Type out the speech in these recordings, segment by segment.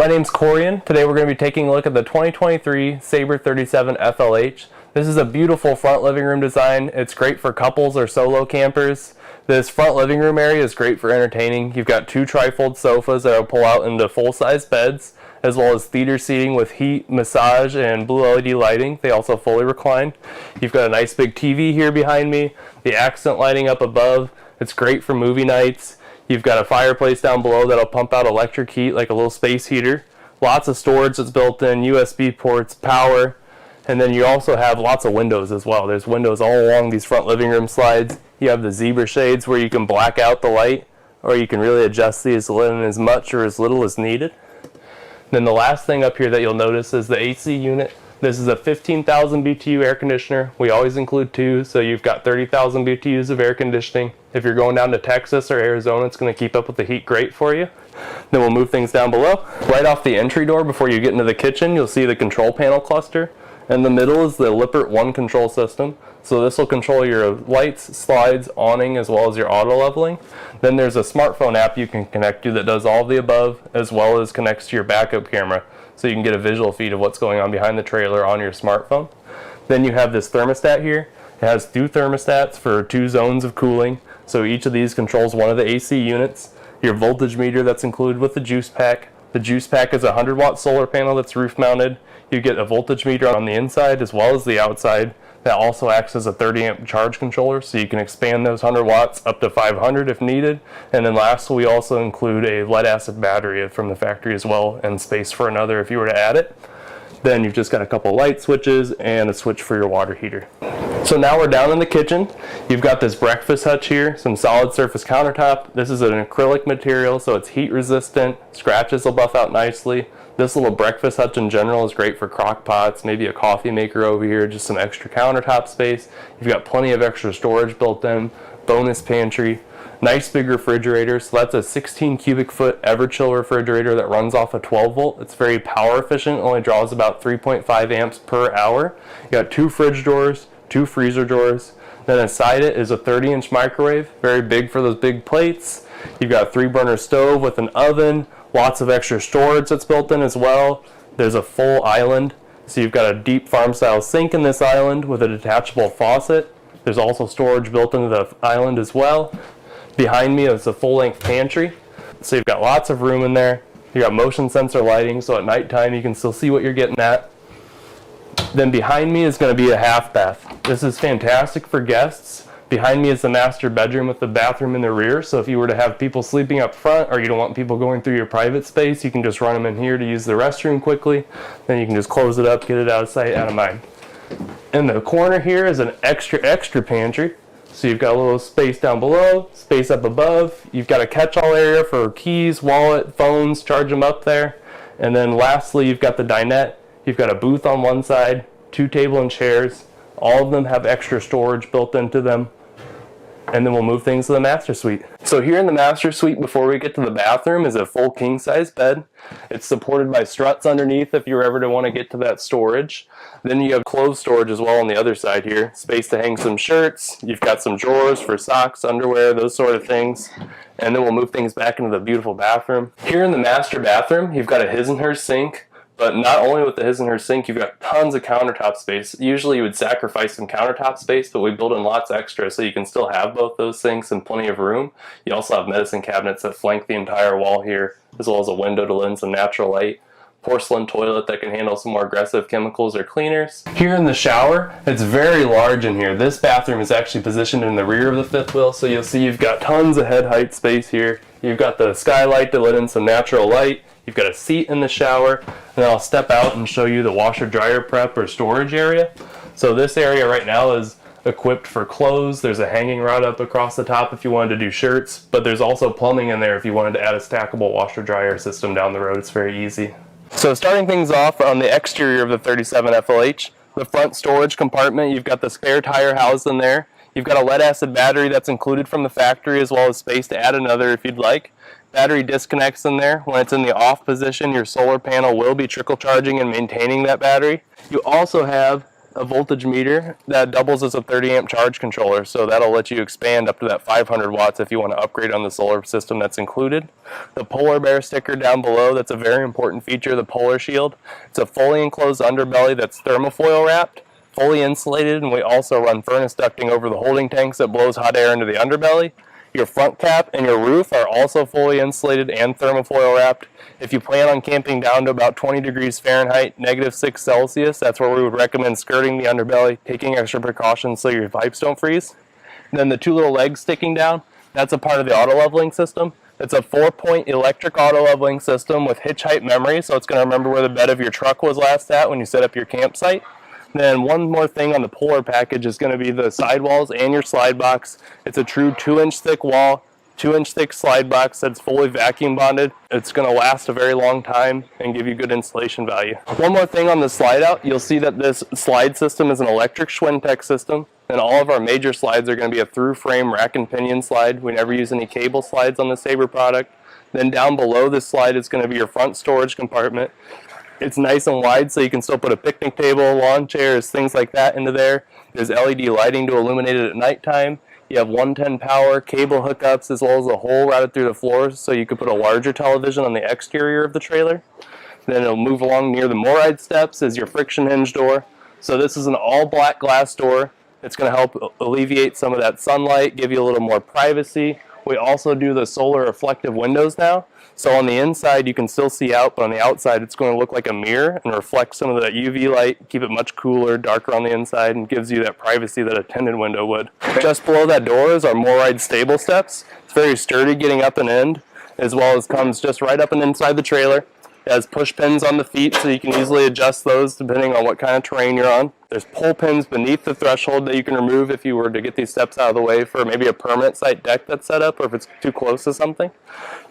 my name's Corian. Today we're going to be taking a look at the 2023 Sabre 37 FLH. This is a beautiful front living room design. It's great for couples or solo campers. This front living room area is great for entertaining. You've got two trifold sofas that will pull out into full-size beds, as well as theater seating with heat, massage, and blue LED lighting. They also fully recline. You've got a nice big TV here behind me, the accent lighting up above. It's great for movie nights. You've got a fireplace down below that'll pump out electric heat like a little space heater. Lots of storage that's built in, USB ports, power, and then you also have lots of windows as well. There's windows all along these front living room slides. You have the zebra shades where you can black out the light, or you can really adjust these in as much or as little as needed. Then the last thing up here that you'll notice is the AC unit. This is a 15,000 BTU air conditioner. We always include two, so you've got 30,000 BTUs of air conditioning. If you're going down to Texas or Arizona, it's going to keep up with the heat great for you. Then we'll move things down below. Right off the entry door before you get into the kitchen, you'll see the control panel cluster. In the middle is the Lippert One control system. So this will control your lights, slides, awning, as well as your auto leveling. Then there's a smartphone app you can connect to that does all of the above, as well as connects to your backup camera, so you can get a visual feed of what's going on behind the trailer on your smartphone. Then you have this thermostat here. It has two thermostats for two zones of cooling, so each of these controls one of the AC units. Your voltage meter that's included with the juice pack. The juice pack is a 100-watt solar panel that's roof mounted. You get a voltage meter on the inside as well as the outside. That also acts as a 30-amp charge controller, so you can expand those 100 watts up to 500 if needed. And then lastly, we also include a lead-acid battery from the factory as well, and space for another if you were to add it. Then you've just got a couple light switches and a switch for your water heater. So now we're down in the kitchen. You've got this breakfast hutch here, some solid surface countertop. This is an acrylic material, so it's heat resistant. Scratches will buff out nicely. This little breakfast hutch in general is great for crock pots, maybe a coffee maker over here, just some extra countertop space. You've got plenty of extra storage built in, bonus pantry, nice big refrigerator. So that's a 16 cubic foot Everchill refrigerator that runs off a 12 volt. It's very power efficient, only draws about 3.5 amps per hour. You got two fridge drawers, two freezer drawers. Then inside it is a 30-inch microwave, very big for those big plates. You've got a 3-burner stove with an oven, lots of extra storage that's built in as well. There's a full island, so you've got a deep farm-style sink in this island with a detachable faucet. There's also storage built into the island as well. Behind me is a full-length pantry, so you've got lots of room in there. You got motion sensor lighting, so at nighttime you can still see what you're getting at. Then behind me is going to be a half bath. This is fantastic for guests. Behind me is the master bedroom with the bathroom in the rear, so if you were to have people sleeping up front or you don't want people going through your private space, you can just run them in here to use the restroom quickly. Then you can just close it up, get it out of sight, out of mind. In the corner here is an extra pantry. So you've got a little space down below, space up above. You've got a catch-all area for keys, wallet, phones, charge them up there. And then lastly, you've got the dinette. You've got a booth on one side, two table and chairs. All of them have extra storage built into them. And then we'll move things to the master suite. So here in the master suite, before we get to the bathroom, is a full king-size bed. It's supported by struts underneath if you're ever to want to get to that storage. Then you have clothes storage as well on the other side here. Space to hang some shirts. You've got some drawers for socks, underwear, those sort of things. And then we'll move things back into the beautiful bathroom. Here in the master bathroom, you've got a his and her sink. But not only with the his and her sink, you've got tons of countertop space. Usually you would sacrifice some countertop space, but we build in lots extra so you can still have both those things and plenty of room. You also have medicine cabinets that flank the entire wall here, as well as a window to let in some natural light. Porcelain toilet that can handle some more aggressive chemicals or cleaners. Here in the shower, it's very large in here. This bathroom is actually positioned in the rear of the fifth wheel, so you'll see you've got tons of head height space here. You've got the skylight to let in some natural light. You've got a seat in the shower, and then I'll step out and show you the washer dryer prep or storage area. So this area right now is equipped for clothes. There's a hanging rod up across the top if you wanted to do shirts, but there's also plumbing in there if you wanted to add a stackable washer dryer system down the road. It's very easy. So starting things off on the exterior of the 37 FLH, the front storage compartment, you've got the spare tire housed in there. You've got a lead-acid battery that's included from the factory, as well as space to add another if you'd like. Battery disconnects in there. When it's in the off position, your solar panel will be trickle charging and maintaining that battery. You also have a voltage meter that doubles as a 30 amp charge controller, so that'll let you expand up to that 500 watts if you want to upgrade on the solar system that's included. The polar bear sticker down below, that's a very important feature, the polar shield. It's a fully enclosed underbelly that's thermofoil wrapped, fully insulated, and we also run furnace ducting over the holding tanks that blows hot air into the underbelly. Your front cap and your roof are also fully insulated and thermofoil wrapped. If you plan on camping down to about 20 degrees Fahrenheit, -6 Celsius, that's where we would recommend skirting the underbelly, taking extra precautions so your pipes don't freeze. And then the two little legs sticking down, that's a part of the auto leveling system. It's a 4-point electric auto leveling system with hitch height memory, so it's going to remember where the bed of your truck was last at when you set up your campsite. Then one more thing on the Polar package is going to be the sidewalls and your slide box. It's a true 2-inch thick wall, 2-inch thick slide box that's fully vacuum bonded. It's going to last a very long time and give you good insulation value. One more thing on the slide out, you'll see that this slide system is an electric Schwintek system, and all of our major slides are going to be a through frame rack and pinion slide. We never use any cable slides on the Sabre product. Then down below this slide is going to be your front storage compartment. It's nice and wide, so you can still put a picnic table, lawn chairs, things like that into there. There's LED lighting to illuminate it at nighttime. You have 110 power, cable hookups, as well as a hole routed through the floors, so you could put a larger television on the exterior of the trailer. Then it'll move along near the Moride steps is your friction hinge door. So this is an all black glass door. It's going to help alleviate some of that sunlight, give you a little more privacy. We also do the solar reflective windows now. So on the inside you can still see out, but on the outside it's going to look like a mirror and reflect some of that UV light, keep it much cooler, darker on the inside, and gives you that privacy that a tinted window would. Just below that door is our Moride stable steps. It's very sturdy getting up and in, as well as comes just right up and inside the trailer. It has push pins on the feet, so you can easily adjust those depending on what kind of terrain you're on. There's pull pins beneath the threshold that you can remove if you were to get these steps out of the way for maybe a permanent site deck that's set up, or if it's too close to something.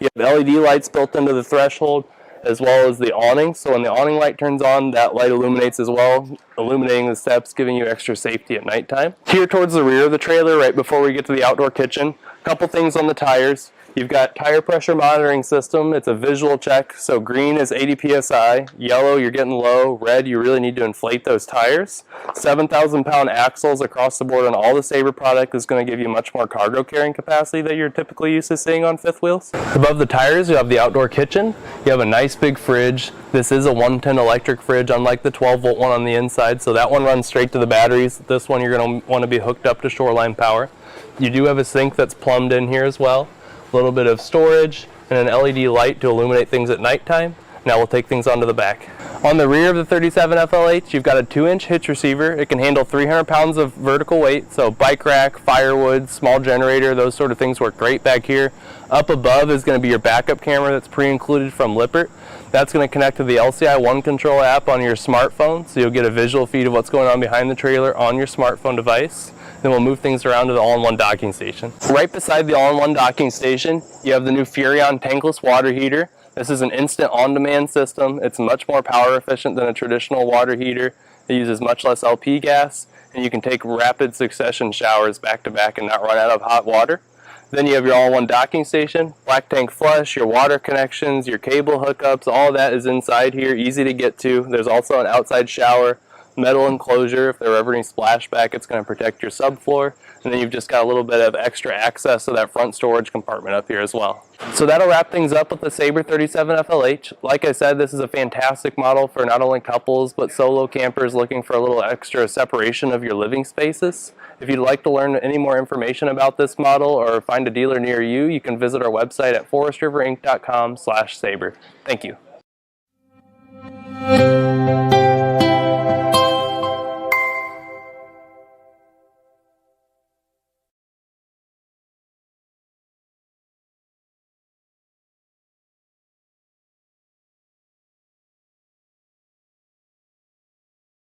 You have LED lights built into the threshold, as well as the awning. So when the awning light turns on, that light illuminates as well, illuminating the steps, giving you extra safety at nighttime. Here towards the rear of the trailer, right before we get to the outdoor kitchen, a couple things on the tires. You've got tire pressure monitoring system. It's a visual check. So green is 80 psi, yellow you're getting low, red you really need to inflate those tires. 7,000 pound axles across the board on all the Sabre product is going to give you much more cargo carrying capacity that you're typically used to seeing on fifth wheels. Above the tires you have the outdoor kitchen. You have a nice big fridge. This is a 110 electric fridge, unlike the 12 volt one on the inside, so that one runs straight to the batteries. This one you're going to want to be hooked up to shoreline power. You do have a sink that's plumbed in here as well. A little bit of storage and an LED light to illuminate things at nighttime. Now we'll take things onto the back. On the rear of the 37 FLH, you've got a 2-inch hitch receiver. It can handle 300 pounds of vertical weight, so bike rack, firewood, small generator, those sort of things work great back here. Up above is going to be your backup camera that's pre-included from Lippert. That's going to connect to the LCI One Control app on your smartphone, so you'll get a visual feed of what's going on behind the trailer on your smartphone device. Then we'll move things around to the all-in-one docking station. Right beside the all-in-one docking station, you have the new Furrion tankless water heater. This is an instant on-demand system. It's much more power efficient than a traditional water heater. It uses much less LP gas, and you can take rapid succession showers back to back and not run out of hot water. Then you have your all-in-one docking station, black tank flush, your water connections, your cable hookups, all that is inside here, easy to get to. There's also an outside shower, metal enclosure. If there were ever any splashback, it's going to protect your subfloor. And then you've just got a little bit of extra access to that front storage compartment up here as well. So that'll wrap things up with the Sabre 37 FLH. Like I said, this is a fantastic model for not only couples, but solo campers looking for a little extra separation of your living spaces. If you'd like to learn any more information about this model or find a dealer near you, you can visit our website at forestriverinc.com/Sabre. Thank you.